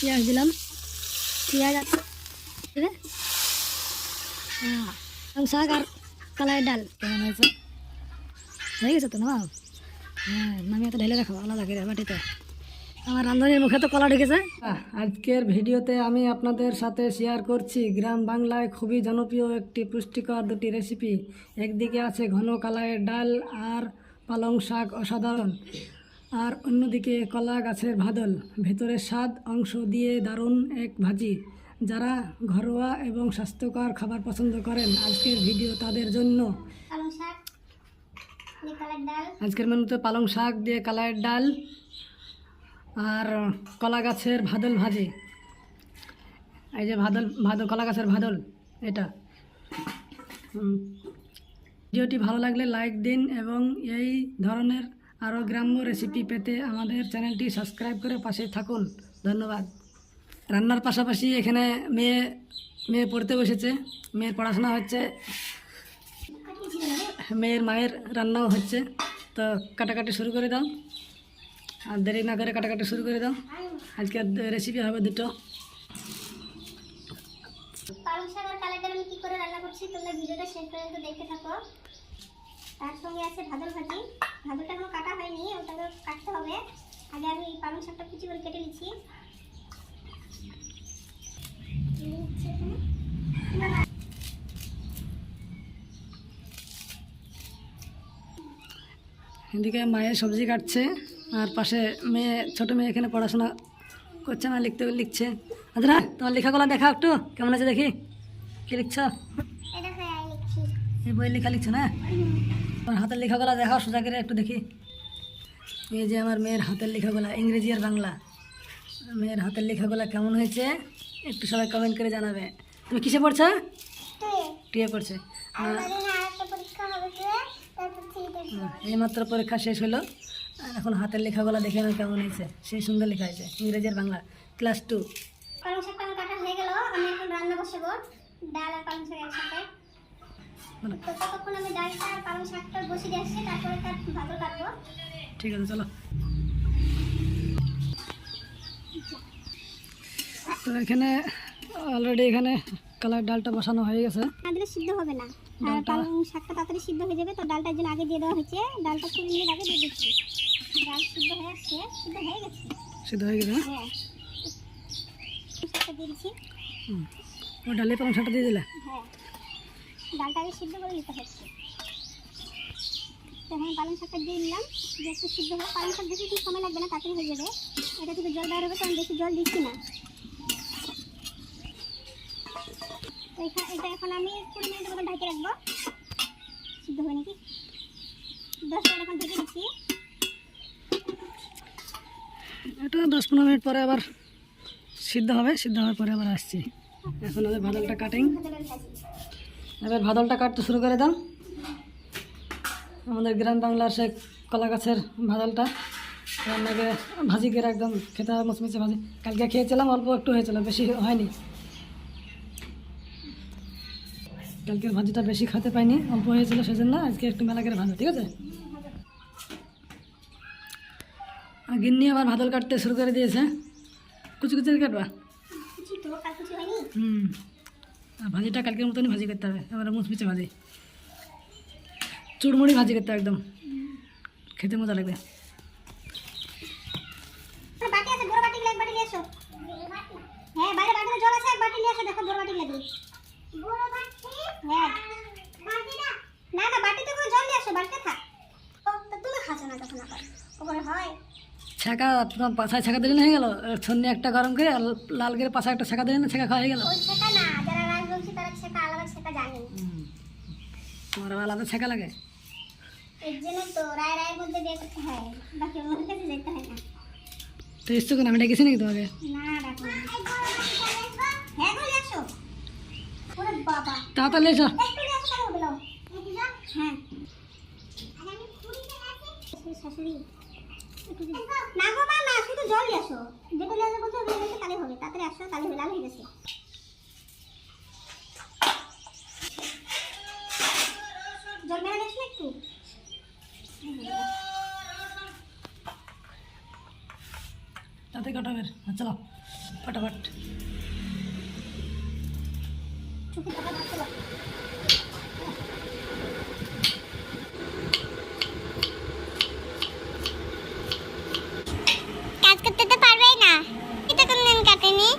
পেঁয়াজ দিলাম, পেঁয়াজ শাক আর কলাই ডাল। কেমন হয়েছে? হয়ে গেছে তো না? হ্যাঁ, নামিয়ে তো ঢেলে রাখো আলাদা করে বাটিতে। আমার রান্ধনির মুখে তো কলা ঢুকেছে। আজকের ভিডিওতে আমি আপনাদের সাথে শেয়ার করছি গ্রাম বাংলায় খুবই জনপ্রিয় একটি পুষ্টিকর দুটি রেসিপি। একদিকে আছে ঘন কলাইয়ের ডাল আর পালং শাক অসাধারণ, আর অন্যদিকে কলা গাছের ভাদল, ভেতরের স্বাদ অংশ দিয়ে দারুণ এক ভাজি। যারা ঘরোয়া এবং স্বাস্থ্যকর খাবার পছন্দ করেন, আজকের ভিডিও তাদের জন্য। আজকের মেনুতে পালং শাক দিয়ে কলাইয়ের ডাল আর কলা গাছের ভাদল ভাজি। এই যে কলা গাছের ভাদল এটা। ভিডিওটি ভালো লাগলে লাইক দিন এবং এই ধরনের আরও গ্রাম্য রেসিপি পেতে আমাদের চ্যানেলটি সাবস্ক্রাইব করে পাশে থাকুন। ধন্যবাদ। রান্নার পাশাপাশি এখানে মেয়ে পড়তে বসেছে, মেয়ের পড়াশোনা হচ্ছে, মেয়ের মায়ের রান্নাও হচ্ছে। তো কাটাকাটি শুরু করে দাও, আর দেরি না করে কাটাকাটি শুরু করে দাও। আজকের রেসিপি হবে দুটো। পালং শাক আর কলাই ডাল আমি কি করে রান্না করছি তোমরা ভিডিওটা শেষ পর্যন্ত দেখতে থাকো। তার সঙ্গে আছে ভাদল ভাজি। ভাদলটা এখনো কাটা হয়নি, ওটাকে কাটতে হবে। আগে আমি এই পালং শাকটা কুচি করে কেটে নিচ্ছি। এদিকে মায়ের সবজি কাটছে, আর পাশে ছোটো মেয়ে এখানে পড়াশোনা করছে না, লিখছে। আচ্ছা, তোমার লেখাগুলো দেখা একটু কেমন আছে দেখি। কি লিখছ? এই বই লেখা লিখছো না? তোমার হাতের লেখাগুলো দেখাও সোজা করে একটু দেখি। এই যে আমার মেয়ের হাতের লেখাগুলা, ইংরেজি আর বাংলা। মেয়ের হাতের লেখাগুলা কেমন হয়েছে একটু সবাই কমেন্ট করে জানাবে। তুমি কিসে পড়ছো? টুয়ে পড়ছে। এইমাত্র পরীক্ষা শেষ হলো, আর এখন হাতের লেখাগুলো দেখে নাও কেমন হয়েছে। সেই সুন্দর লেখা হয়েছে, ইংরেজি আর বাংলা, ক্লাস 2। পালং শাকটা আমার কাটা হয়ে গেল, আমি এখন রান্না বসাবো ডাল আর পালং শাক একসাথে। তো ততক্ষণ আমি ডালটা আর পালং শাকটা বসিয়ে দিয়ে আসছি, তারপরে তার ভাদল কাটবো। ঠিক আছে, চলো। তো এখানে অলরেডি এখানে কলাইয়ের ডালটা বসানো হয়ে গেছে। না দিলে সিদ্ধ হবে না, আর পালং শাকটা তাড়াতাড়ি সিদ্ধ হয়ে যাবে। তো ডালটার জন্য আগে দিয়ে দেওয়া হয়েছে, ডালটা 20 মিনিট আগে দিয়ে দিচ্ছি। ডাল সিদ্ধ হয়ে আসছে, সিদ্ধ হয়ে গেছে। সিদ্ধ হয়ে গেছে? হ্যাঁ, শাকটা দিয়ে দিচ্ছি। ও ডালে পালং শাকটা দিয়ে দিলে? হ্যাঁ, ডালটা আগে সিদ্ধ করে নিতে হচ্ছে। তো হ্যাঁ, পালং শাকটা দিয়ে নিলাম, যে একটু সিদ্ধ হবে। পালং শাক বেশি কিছু সময় লাগবে না, তাড়াতাড়ি হয়ে যাবে। এটা থেকে জল বের হবে, তো আমি বেশি জল দিচ্ছি না। তো এটা এখন আমি 20 মিনিটের মতো ঢেকে রাখবো। সিদ্ধ হবে নাকি 10 মিনিট এখন ঢেকে দিচ্ছি। এটা 10-15 মিনিট পরে আবার সিদ্ধ হবে। সিদ্ধ হওয়ার পরে আবার আসছি। এখন আমাদের ভাদলটা কাটিং। এবার ভাদলটা কাটতে শুরু করে দাও। আমাদের গ্রাম বাংলার সে কলা গাছের ভাদলটা রান্নাকে ভাজি করে একদম খেতে হবে, মুচমুচে ভাজি। কালকে খেয়েছিলাম, অল্প একটু হয়েছিল, বেশি হয়নি। কালকের ভাজিটা বেশি খেতে পাইনি, অল্প হয়েছিল, সেজন্য আজকে একটু মেলা করে ভাজা। ঠিক আছে, আর গিন্নি আবার ভাদল কাটতে শুরু করে দিয়েছে। কুচি কুচি কাটবা? আর ভাজিটা কালকের মতনই ভাজি করতে হবে, এবার মুচমুচে ভাজি, চুড়মুড়ি ভাজি করতে হবে, একদম খেতে মজা লাগবে। হ্যাঁ, বাইরে বাটিতে জল আছে, এক বাটি নিয়ে এসো। দেখো বড় বাটি লাগে। হ্যাঁ, না না, বাটিতে করে জল নিয়ে এসো, বাটিতে থাক। তো তুমি খাচ্ছ না তখন আবার ওপরে হয় ছাকা। তোমার পাছায় ছাকা দিলে হয়ে গেল। ছন্নি একটা গরম করে লাল করে পাছায় একটা ছাকা দিলে না, ছাকা খাওয়া হয়ে গেল। ওই ছাকা না, যারা রাজবংশী তারা ছাকা আলাদা ছাকা জানে। তোমার আলাদা ছাকা লাগে, এর জন্য তো রায়ের মধ্যে দিয়ে করতে হয়, বাকি ওর কাছে যেতে হয় না। তো এসছো কেন? আমি ডেকেছি নাকি তোমাকে? না, ডাকো না। হ্যাঁ, বলে আসো। ওরে বাবা, তাড়াতাড়ি এসো। একটু নিয়ে আসো, কেন বলো? হ্যাঁ, শাশুড়ি না গো মা, না, শুধু জল নিয়ে আসো। যেটা নিয়ে আসো বলছো, ওগুলো তাহলে হবে। তাড়াতাড়ি আসো, তাহলে হবে, লাল হয়ে গেছে। জল মেলা নিয়ে আসো একটু। তাতে কাটা বের চলো ফটাফট। চুপি টাকা দিতে হবে। কাজ করতে তো পারবেই না, এটা কোনদিন কাটেনি,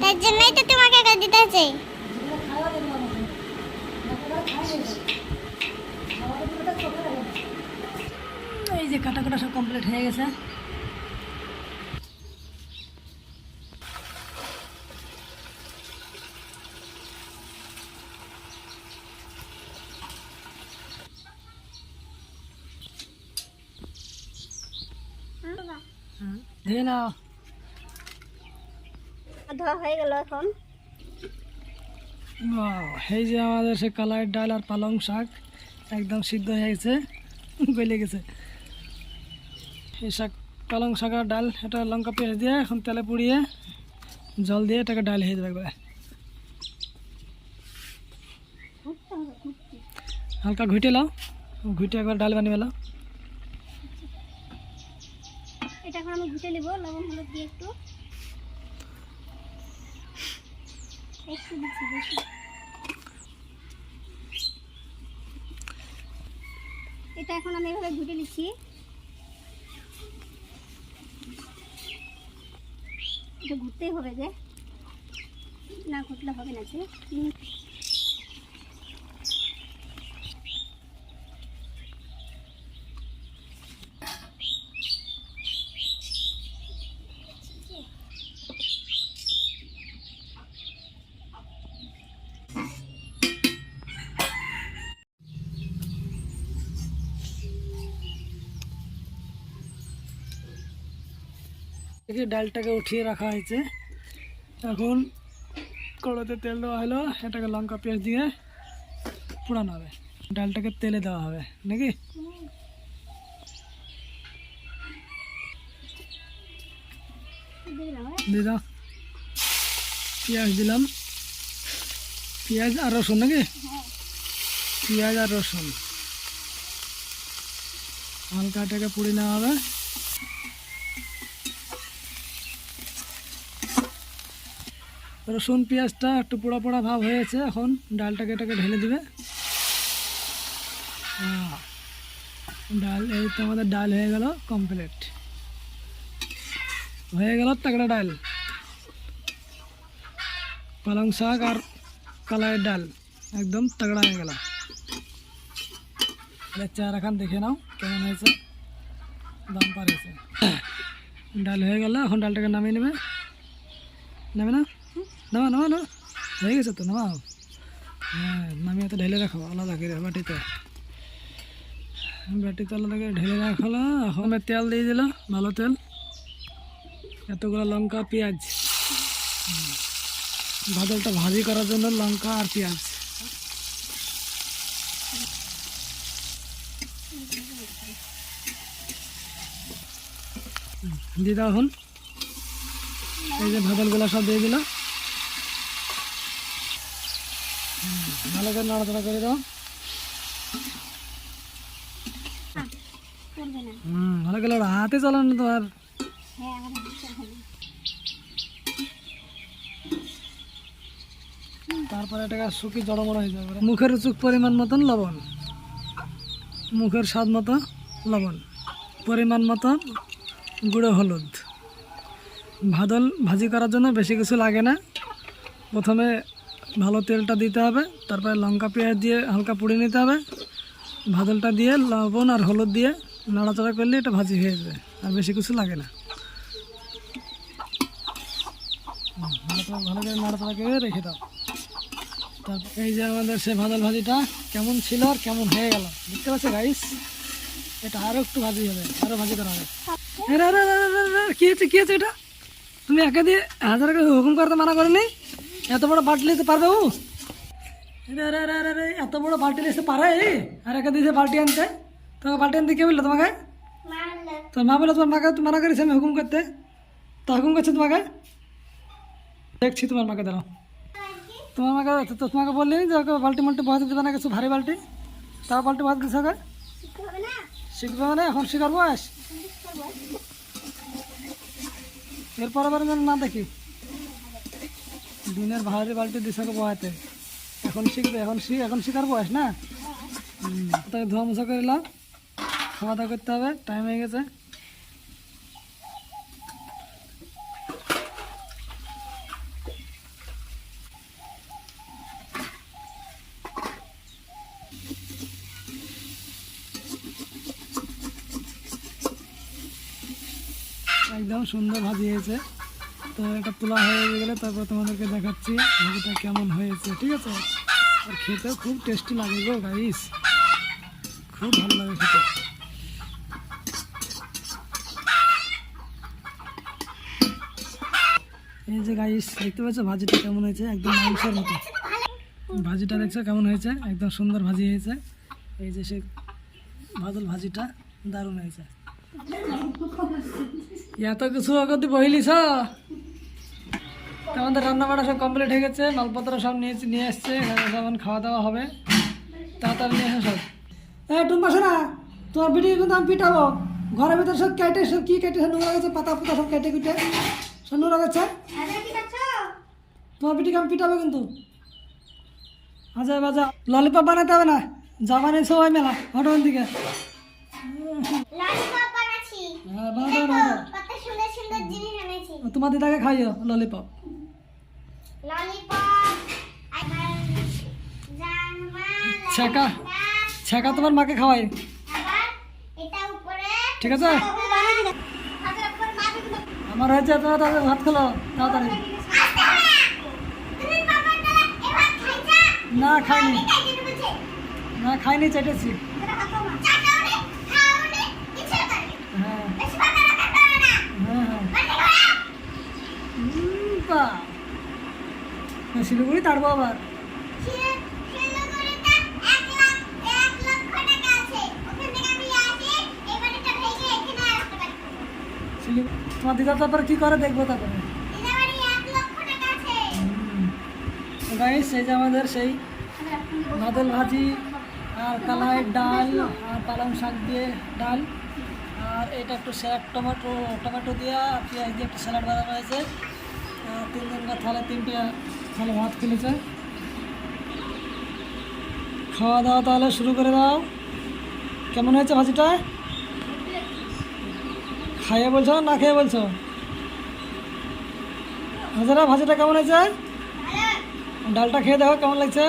তার জন্যই তো তোমাকে কাজ দিতে আছে। এই যে কাটা কাটা সব কমপ্লিট হয়ে গেছে। ধুয়ে নাও। ধোয়া হয়ে গেল এখন। এই যে আমাদের সে কালাই ডাল আর পালং শাক একদম সিদ্ধ হয়ে গেছে, গলে গেছে। এই শাক পালং শাক আর ডাল এটা লঙ্কা পেঁয়াজ দিয়ে এখন তেলে পুড়িয়ে জল দিয়ে এটাকে ডাল হয়ে যাবে একবারে। হালকা ঘুটে লাও, ঘুটে একবার ডাল বানিয়ে নাও। এটা এখন আমি ঘুটে নেব, লবণ হলুদ দিয়ে একটু একটু দিচ্ছি বেশি। এটা এখন আমি এভাবে ঘুটে নিচ্ছি। এটা ঘুরতেই হবে, যে না ঘুরলে হবে না। যে ডালটাকে উঠিয়ে রাখা হয়েছে, এখন কড়াতে তেল দেওয়া হলো, এটাকে লঙ্কা পেঁয়াজ দিয়ে পোড়ানো হবে। ডালটাকে তেলে দেওয়া হবে নাকি? দিয়ে দাও। পেঁয়াজ দিলাম, পেঁয়াজ আর রসুন নাকি? পেঁয়াজ আর রসুন হালকা এটাকে পুড়ে নেওয়া হবে। রসুন পেঁয়াজটা একটু পোড়া পোড়া ভাব হয়েছে, এখন ডালটাকে এটাকে ঢেলে দিবে। ডাল, এই তো আমাদের ডাল হয়ে গেল কমপ্লিট, হয়ে গেল তাগড়া ডাল। পালং শাক আর কালাই ডাল একদম তাগড়া হয়ে গেল। চেহারা খান দেখে নাও কেমন হয়েছে, দাম পার হয়েছে। ডাল হয়ে গেল, এখন ডালটাকে নামিয়ে নেবে। নেবে না? নামা নামা না, হয়ে গেছে তো, নামাও। হ্যাঁ, নামিয়ে তো ঢেলে রাখো আলাদা করে বাটিতে। বাটিতে আলাদা করে ঢেলে রাখলো। এখন তেল দিয়ে দিল, ভালো তেল। এতগুলো লঙ্কা পেঁয়াজ, ভাজলটা ভাজি করার জন্য লঙ্কা আর পেঁয়াজ দিয়ে দাও। এখন এই যে ভাজলগুলো সব দিয়ে দিল, ভালো করে নাড়াচাড়া করে দাও। ভালো করে হাতে চালানো তো আর। তারপরে এটাকে শুকি জড়ো বড়ো হয়ে যাবে। মুখের চুক পরিমাণ মতন লবণ, মুখের স্বাদ মতো লবণ, পরিমাণ মতো গুঁড়ো হলুদ। ভাজল ভাজি করার জন্য বেশি কিছু লাগে না। প্রথমে ভালো তেলটা দিতে হবে, তারপরে লঙ্কা পেঁয়াজ দিয়ে হালকা পুড়ে নিতে হবে। ভাজলটা দিয়ে লবণ আর হলুদ দিয়ে নাড়াচাড়া করলে এটা ভাজি হয়ে যাবে, আর বেশি কিছু লাগে না। ভালো করে নাড়াচাড়া করে রেখে দাও। তারপর এই যে আমাদের সে ভাজল ভাজিটা কেমন ছিল আর কেমন হয়ে গেল দেখতে পাচ্ছি গাইস। এটা আরও একটু ভাজি হবে, আরও ভাজি করা হবে। কী হচ্ছে কী হচ্ছে? এটা তুমি একে দিয়ে হাজার হুকুম করতে মানা করেনি? এত বড় বাল্টি নিতে পারবে ও? এত বড় বাল্টি নিতে পারে? আর একে দিয়েছে বাল্টি আনতে, তোমাকে বাল্টি আনতে কে বললো তোমাকে? তোর মা বললো তোমার মাকে মানা করেছে আমি হুকুম করতে, তো হুকুম করছে তোমাকে? দেখছি তোমার মাকে, দাঁড়াও। তোমার মাকে তো তোমাকে বললি যে ওকে বাল্টি মাল্টি বহাতে দেবে না, কিছু ভারী বাল্টি, তাও বাল্টি বহাতে দিচ্ছে ওকে? শিখবে মানে এখন শিখার বয়স? এরপর আবার যেন না দেখি দিনের ভাড়ি বালতি দিশাকে বয়াতে এখন শিখবে এখন শিখার বয়স না। তাই ধোয়া মোছা করে এলাম, খাওয়া দাওয়া করতে হবে, টাইম হয়ে গেছে। একদম সুন্দর ভাজি হয়েছে। তো এটা তোলা হয়ে গেলে তারপর তোমাদেরকে দেখাচ্ছি ভাজিটা কেমন হয়েছে, ঠিক আছে। আর খেতেও খুব টেস্টি লাগে গো গাইস, খুব ভালো লাগে খেতে। এই যে গাইস দেখতে পাচ্ছ ভাজিটা কেমন হয়েছে, একদম মাংসের মতো। ভাজিটা দেখছো কেমন হয়েছে, একদম সুন্দর ভাজি হয়েছে। এই যে সে ভাজিটা দারুণ হয়েছে। এত কিছু আগতে বহিলিস, আমাদের রান্না বাড়া সব কমপ্লিট হয়ে গেছে, মালপত্র সব নিয়ে এসছে, যেমন খাওয়া দাওয়া হবে। তাড়াতাড়ি নিয়ে এসে সব। টুম্পা শোনা, তোমার ভিডিও কিন্তু আমি পিটাবো। ঘরের ভিতরে সব কেটে সব কি কেটে সব নোংরা গেছে, পাতা পুতা সব কেটে কুটে সব নোংরা গেছে। তোমার ভিডিওকে আমি পিটাবো কিন্তু। আচ্ছা বাজা ললিপপ বানাতে হবে না, যা বানিয়েছে ওই মেলা হঠাৎ দিকে। হ্যাঁ বানাতে তোমার দিদাকে খাইও ললিপপ। ছ্যাঁকা ছ্যাঁকা তোমার মাকে খাওয়াই, ঠিক আছে। আমার হয়েছে, তোমরা তাদের ভাত খেলো তাড়াতাড়ি। না খাইনি, না খাইনি, চেটেছি। হ্যাঁ শিলিগুড়ি তারপর আবার তোমার দিদা তারপরে কি করে দেখবো তারপরে। গাইস এই যে আমাদের সেই বাদল ভাজি আর কালাই ডাল আর পালং শাক দিয়ে ডাল, আর এটা একটু স্যালাড টমেটো দিয়ে আর পেঁয়াজ দিয়ে একটু স্যালাড বানানো হয়েছে। তিনজনকার থালে 3টে থালে ভাত খেলেছে। খাওয়া দাওয়া তাহলে শুরু করে দাও। কেমন হয়েছে ভাজিটা? খাইয়ে বলছো না খেয়ে বলছো? হাজারা ভাজিটা কেমন হয়েছে? ডালটা খেয়ে দেখো কেমন লাগছে।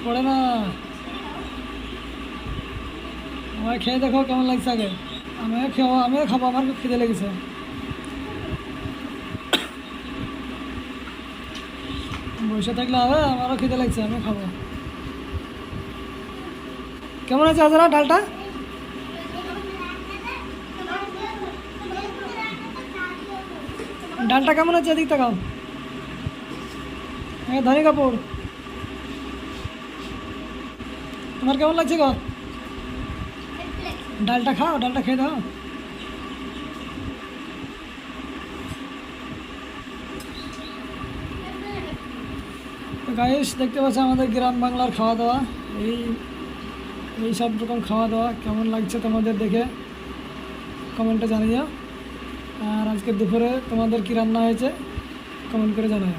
পড়ে না, আমায় খেয়ে দেখো কেমন লাগছে আগে। আমিও খাবো, আমার খুব খিদে লেগেছে। বসে থাকলে হবে, আমারও খিদে লাগছে, আমিও খাবো। কেমন আছে হাজারা ডালটা? ডালটা কেমন আছে এদিক তাকাও। ধনী কাপড় তোমার কেমন লাগছে গো? ডালটা খাও, ডালটা খেয়ে দাও। গাইস দেখতে পাচ্ছ আমাদের গ্রাম বাংলার খাওয়া দাওয়া, এই সব রকম খাওয়া দাওয়া কেমন লাগছে তোমাদের দেখে কমেন্টে জানিও। আর আজকে দুপুরে তোমাদের কি রান্না হয়েছে কমেন্ট করে জানাও।